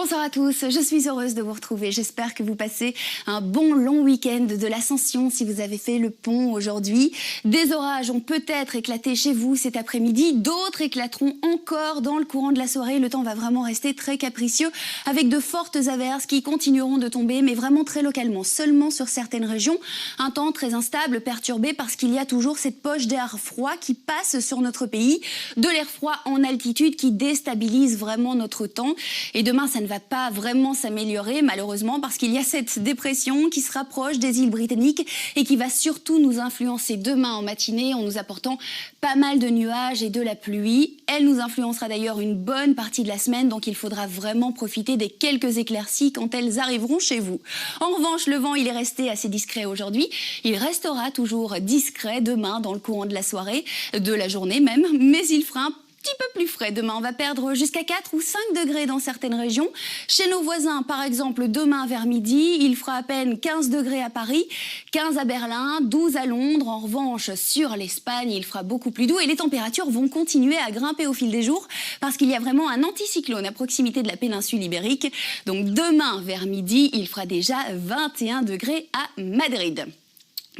Bonsoir à tous, je suis heureuse de vous retrouver. J'espère que vous passez un bon long week-end de l'Ascension si vous avez fait le pont aujourd'hui. Des orages ont peut-être éclaté chez vous cet après-midi, d'autres éclateront encore dans le courant de la soirée. Le temps va vraiment rester très capricieux avec de fortes averses qui continueront de tomber, mais vraiment très localement, seulement sur certaines régions. Un temps très instable, perturbé parce qu'il y a toujours cette poche d'air froid qui passe sur notre pays, de l'air froid en altitude qui déstabilise vraiment notre temps. Et demain, ça ne va pas vraiment s'améliorer, malheureusement, parce qu'il y a cette dépression qui se rapproche des îles britanniques et qui va surtout nous influencer demain en matinée en nous apportant pas mal de nuages et de la pluie. Elle nous influencera d'ailleurs une bonne partie de la semaine, donc il faudra vraiment profiter des quelques éclaircies quand elles arriveront chez vous. En revanche, le vent, il est resté assez discret aujourd'hui. Il restera toujours discret demain dans le courant de la soirée, de la journée même, mais il fera un petit peu plus frais demain. On va perdre jusqu'à 4 ou 5 degrés dans certaines régions. Chez nos voisins, par exemple, demain vers midi, il fera à peine 15 degrés à Paris, 15 à Berlin, 12 à Londres. En revanche, sur l'Espagne, il fera beaucoup plus doux et les températures vont continuer à grimper au fil des jours parce qu'il y a vraiment un anticyclone à proximité de la péninsule ibérique. Donc demain vers midi, il fera déjà 21 degrés à Madrid.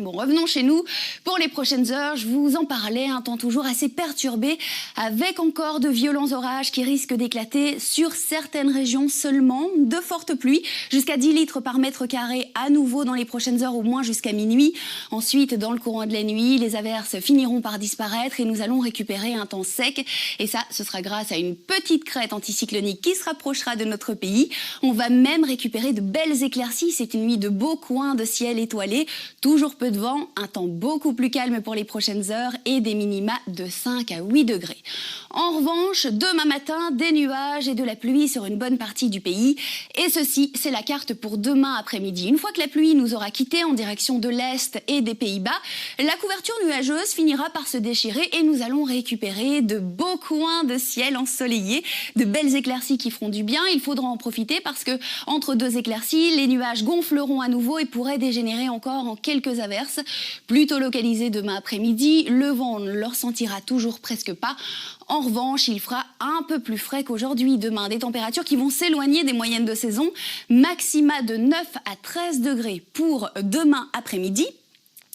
Bon, revenons chez nous. Pour les prochaines heures, je vous en parlais, un temps toujours assez perturbé, avec encore de violents orages qui risquent d'éclater sur certaines régions seulement, de fortes pluies, jusqu'à 10 litres par mètre carré à nouveau dans les prochaines heures, au moins jusqu'à minuit. Ensuite, dans le courant de la nuit, les averses finiront par disparaître et nous allons récupérer un temps sec. Et ça, ce sera grâce à une petite crête anticyclonique qui se rapprochera de notre pays. On va même récupérer de belles éclaircies. C'est une nuit de beaux coins de ciel étoilé, toujours peu de vent, un temps beaucoup plus calme pour les prochaines heures et des minima de 5 à 8 degrés. En revanche, demain matin, des nuages et de la pluie sur une bonne partie du pays. Et ceci, c'est la carte pour demain après-midi. Une fois que la pluie nous aura quittés en direction de l'Est et des Pays-Bas, la couverture nuageuse finira par se déchirer et nous allons récupérer de beaux coins de ciel ensoleillé, de belles éclaircies qui feront du bien. Il faudra en profiter parce que entre deux éclaircies, les nuages gonfleront à nouveau et pourraient dégénérer encore en quelques averses. Plutôt localisés demain après-midi, le vent ne le ressentira toujours presque pas. En revanche, il fera un peu plus frais qu'aujourd'hui. Demain, des températures qui vont s'éloigner des moyennes de saison. Maxima de 9 à 13 degrés pour demain après-midi.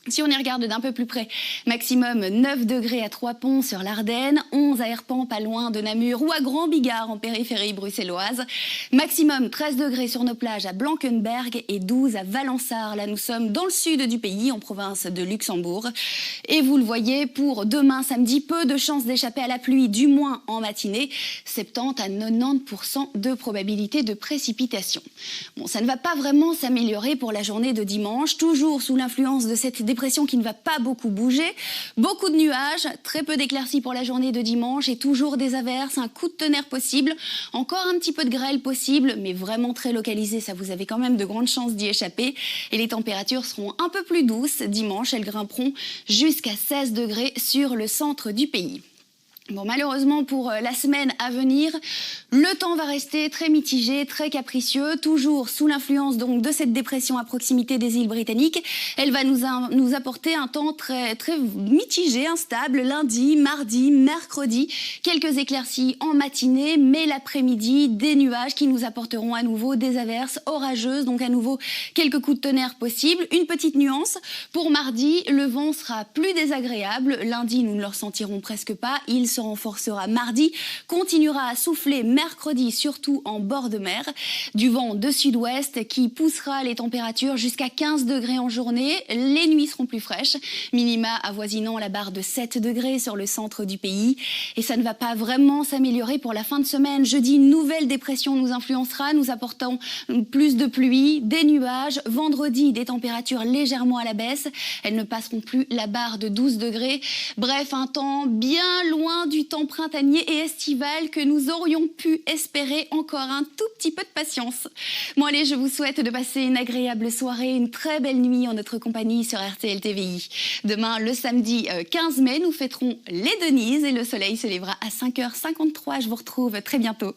Si on y regarde d'un peu plus près, maximum 9 degrés à Trois-Ponts sur l'Ardenne, 11 à Herpan pas loin de Namur ou à Grand-Bigard en périphérie bruxelloise, maximum 13 degrés sur nos plages à Blankenberg et 12 à Valensart. Là, nous sommes dans le sud du pays, en province de Luxembourg. Et vous le voyez, pour demain samedi, peu de chances d'échapper à la pluie, du moins en matinée, 70 à 90% de probabilité de précipitation. Bon, ça ne va pas vraiment s'améliorer pour la journée de dimanche, toujours sous l'influence de cette dépression qui ne va pas beaucoup bouger, beaucoup de nuages, très peu d'éclaircies pour la journée de dimanche et toujours des averses, un coup de tonnerre possible, encore un petit peu de grêle possible, mais vraiment très localisé, ça vous avez quand même de grandes chances d'y échapper. Et les températures seront un peu plus douces dimanche, elles grimperont jusqu'à 16 degrés sur le centre du pays. Bon, malheureusement pour la semaine à venir, le temps va rester très mitigé, très capricieux, toujours sous l'influence donc de cette dépression à proximité des îles britanniques. Elle va nous apporter un temps très mitigé, instable, lundi, mardi, mercredi. Quelques éclaircies en matinée, mais l'après-midi, des nuages qui nous apporteront à nouveau des averses orageuses, donc à nouveau quelques coups de tonnerre possibles. Une petite nuance, pour mardi, le vent sera plus désagréable. Lundi, nous ne le ressentirons presque pas. Il se renforcera mardi, continuera à souffler mercredi, surtout en bord de mer. Du vent de sud-ouest qui poussera les températures jusqu'à 15 degrés en journée. Les nuits seront plus fraîches, minima avoisinant la barre de 7 degrés sur le centre du pays. Et ça ne va pas vraiment s'améliorer pour la fin de semaine. Jeudi, une nouvelle dépression nous influencera, nous apportant plus de pluie, des nuages. Vendredi, des températures légèrement à la baisse. Elles ne passeront plus la barre de 12 degrés. Bref, un temps bien loin du temps printanier et estival que nous aurions pu espérer. Encore un tout petit peu de patience. Bon allez, je vous souhaite de passer une agréable soirée, une très belle nuit en notre compagnie sur RTL TVI. Demain, le samedi 15 mai, nous fêterons les Denises et le soleil se lèvera à 5h53. Je vous retrouve très bientôt.